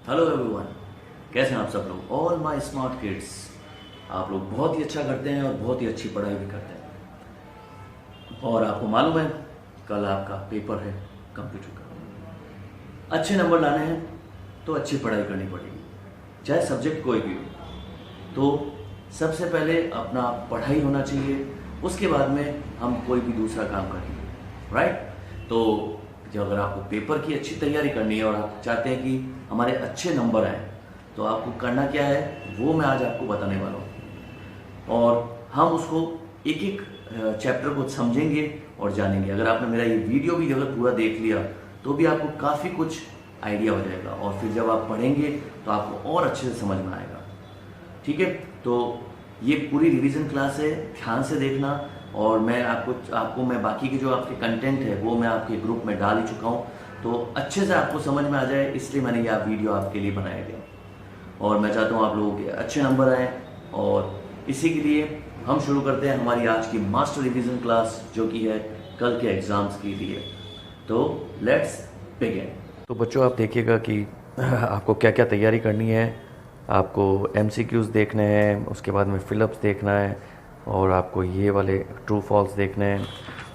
Hello everyone, कैसे हैं आप सब लोग। ऑल माय स्मार्ट किड्स, आप लोग बहुत ही अच्छा करते हैं और बहुत ही अच्छी पढ़ाई भी करते हैं। और आपको मालूम है कल आपका पेपर है कंप्यूटर का। अच्छे नंबर लाने हैं तो अच्छी पढ़ाई करनी पड़ेगी, चाहे सब्जेक्ट कोई भी हो। तो सबसे पहले अपना पढ़ाई होना चाहिए, उसके बाद में हम कोई भी दूसरा काम करेंगे, राइट। तो जो अगर आपको पेपर की अच्छी तैयारी करनी है और आप चाहते हैं कि हमारे अच्छे नंबर आए, तो आपको करना क्या है वो मैं आज आपको बताने वाला हूँ। और हम उसको एक एक चैप्टर को समझेंगे और जानेंगे। अगर आपने मेरा ये वीडियो भी अगर पूरा देख लिया तो भी आपको काफ़ी कुछ आइडिया हो जाएगा, और फिर जब आप पढ़ेंगे तो आपको और अच्छे से समझ में आएगा। ठीक है, तो ये पूरी रिवीजन क्लास है, ध्यान से देखना। और मैं आपको मैं बाकी के जो आपके कंटेंट है वो मैं आपके ग्रुप में डाल ही चुका हूँ, तो अच्छे से आपको समझ में आ जाए, इसलिए मैंने ये वीडियो आपके लिए बनाया गया। और मैं चाहता हूँ आप लोगों के अच्छे नंबर आए, और इसी के लिए हम शुरू करते हैं हमारी आज की मास्टर रिवीजन क्लास, जो कि है कल के एग्ज़ाम्स के लिए। तो लेट्स बिगिन। तो बच्चों, आप देखिएगा कि आपको क्या क्या तैयारी करनी है। आपको MCQs देखने हैं, उसके बाद में फिलअप्स देखना है, और आपको ये वाले ट्रू फॉल्स देखने हैं,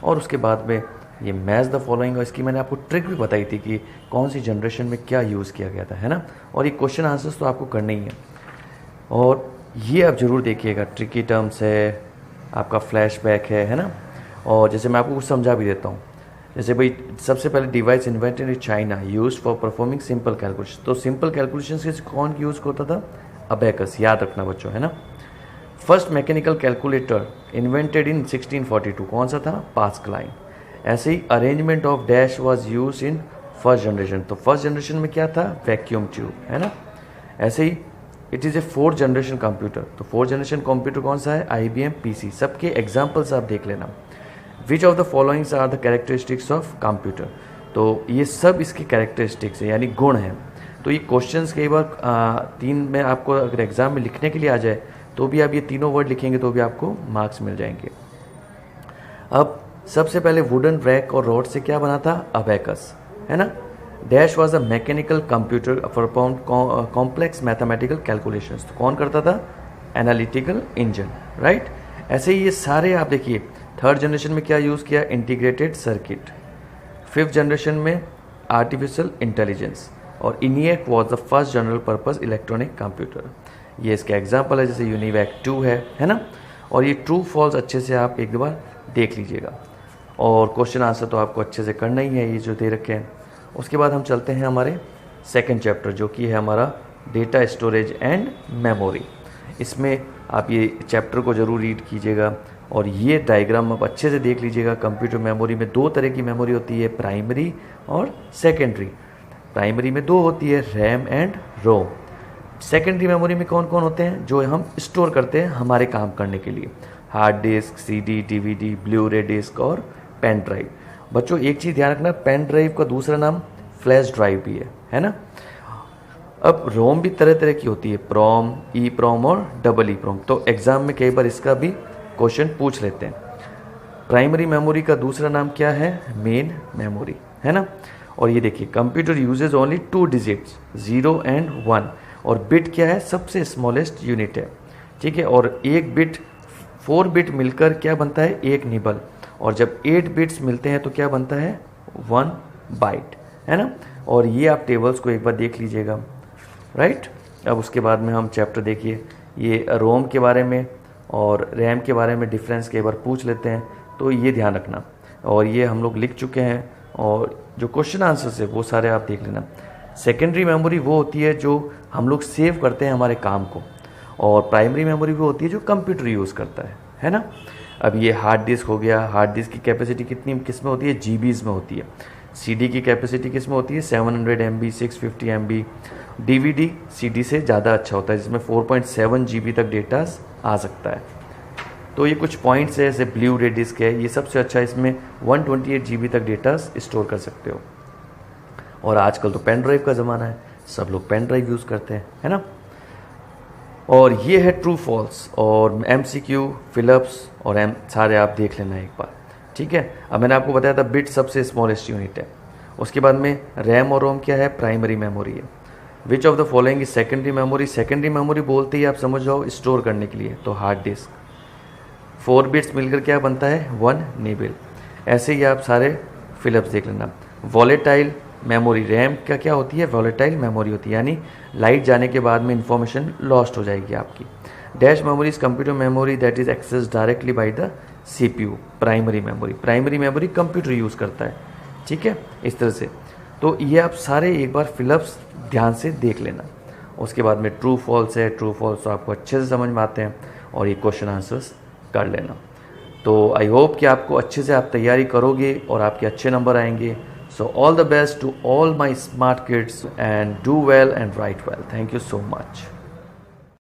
और उसके बाद में ये मैच द फॉलोइंग। और इसकी मैंने आपको ट्रिक भी बताई थी कि कौन सी जनरेशन में क्या यूज़ किया गया था, है ना। और ये क्वेश्चन आंसर्स तो आपको करने ही है, और ये आप ज़रूर देखिएगा। ट्रिकी टर्म्स है, आपका फ्लैशबैक है ना। और जैसे मैं आपको कुछ समझा भी देता हूँ, जैसे भाई सबसे पहले device invented in China use for performing simple calculation. तो सिंपल कैलकुलेशन के कौन यूज़ होता था? अबेकस, याद रखना बच्चों, है ना। First mechanical calculator invented in 1642, कौन सा था? पास्कलाइन। ऐसे ही arrangement of dash was use in first generation. तो फर्स्ट जनरेशन में क्या था? वैक्यूम ट्यूब, है ना। ऐसे ही it is a fourth generation computer. तो फोर्थ जनरेशन कंप्यूटर कौन सा है? IBM PC। सबके एग्जाम्पल्स आप देख लेना। Which of the followings are the characteristics of computer. तो ये सब इसके कैरेक्टरिस्टिक्स है, यानी गुण हैं। तो ये क्वेश्चंस कई बार 3 में आपको अगर एग्जाम में लिखने के लिए आ जाए तो भी आप ये तीनों वर्ड लिखेंगे तो भी आपको मार्क्स मिल जाएंगे। अब सबसे पहले वुडन रैक और रॉड से क्या बना था? अबेकस, है ना। Dash was a mechanical computer perform complex mathematical calculations. तो कौन करता था? Analytical engine, right. ऐसे ही ये सारे आप देखिए। थर्ड जनरेशन में क्या यूज़ किया? Integrated circuit. फिफ्थ जनरेशन में आर्टिफिशियल इंटेलिजेंस। और ENIAC was the first general purpose electronic computer. ये इसका एग्जाम्पल है, जैसे यूनिवैक 2 है ना। और ये ट्रू फॉल्स अच्छे से आप एक बार देख लीजिएगा, और क्वेश्चन आंसर तो आपको अच्छे से करना ही है, ये जो दे रखे हैं। उसके बाद हम चलते हैं हमारे सेकंड चैप्टर, जो कि है हमारा डेटा स्टोरेज एंड मेमोरी। इसमें आप ये चैप्टर को ज़रूर रीड कीजिएगा, और ये डायग्राम आप अच्छे से देख लीजिएगा। कंप्यूटर मेमोरी में 2 तरह की मेमोरी होती है, प्राइमरी और सेकेंडरी। प्राइमरी में 2 होती है, RAM and ROM. Secondary memory में कौन कौन होते हैं? जो हम स्टोर करते हैं हमारे काम करने के लिए, hard disk, CD, DVD, blue रे डिस्क और पेन ड्राइव। बच्चों एक चीज़ ध्यान रखना, पेन ड्राइव का दूसरा नाम फ्लैश ड्राइव भी है ना। अब रोम भी तरह तरह की होती है, प्रोम, EEPROM और EEPROM। तो एग्जाम में कई बार इसका भी क्वेश्चन पूछ लेते हैं। प्राइमरी मेमोरी का दूसरा नाम क्या है? मेन मेमोरी, है ना। और ये देखिए, computer uses only 2 digits, 0 and 1। और बिट क्या है? सबसे स्मॉलेस्ट यूनिट है, ठीक है। और 1 बिट 4 बिट मिलकर क्या बनता है? 1 निबल। और जब 8 बिट्स मिलते हैं तो क्या बनता है? 1 बाइट, है ना। और ये आप टेबल्स को एक बार देख लीजिएगा, राइट। अब उसके बाद में हम चैप्टर देखिए, ये रोम के बारे में और रैम के बारे में डिफरेंस कई बार पूछ लेते हैं, तो ये ध्यान रखना। और ये हम लोग लिख चुके हैं, और जो क्वेश्चन आंसर्स है वो सारे आप देख लेना। सेकेंडरी मेमोरी वो होती है जो हम लोग सेव करते हैं हमारे काम को, और प्राइमरी मेमोरी वो होती है जो कंप्यूटर यूज़ करता है ना। अब ये हार्ड डिस्क हो गया। हार्ड डिस्क की कैपेसिटी कितनी किस में होती है? GBs में होती है। CD की कैपेसिटी किस में होती है? 700 MB, 650 MB। DVD CD से ज़्यादा अच्छा होता है, जिसमें 4.7 GB तक डेटा आ सकता है। तो ये कुछ पॉइंट्स है, जैसे ब्लू रे डिस्क है, ये सबसे अच्छा, इसमें 128 GB तक डेटा स्टोर कर सकते हो। और आजकल तो पेन ड्राइव का ज़माना है, सब लोग पेन ड्राइव यूज़ करते हैं, है ना। और ये है ट्रू फॉल्स और MCQ, फिलअप्स और सारे आप देख लेना एक बार, ठीक है। अब मैंने आपको बताया था बिट सबसे स्मॉलेस्ट यूनिट है। उसके बाद में रैम और रोम क्या है? प्राइमरी मेमोरी है। विच of the following is secondary memory. Secondary memory बोलते ही आप समझ जाओ स्टोर करने के लिए, तो हार्ड डिस्क। 4 बिट्स मिलकर क्या बनता है, 1 निबल। ऐसे ही आप सारे फिलअप्स देख लेना। वॉलेटाइल मेमोरी, रैम का क्या होती है, वॉलेटाइल मेमोरी होती है, यानी लाइट जाने के बाद में इंफॉर्मेशन लॉस्ट हो जाएगी आपकी। Dash memory is computer memory that is access directly by the CPU। Primary memory, primary memory computer use करता है, ठीक है, इस तरह से। तो ये आप सारे एक बार फिलअप्स ध्यान से देख लेना। उसके बाद में ट्रू फॉल्स है, ट्रू फॉल्स तो आपको अच्छे से समझ में आते हैं, और ये क्वेश्चन आंसर्स कर लेना। तो आई होप कि आपको अच्छे से आप तैयारी करोगे और आपके अच्छे नंबर आएंगे। So all the best to all my smart kids and do well and write well. Thank you so much.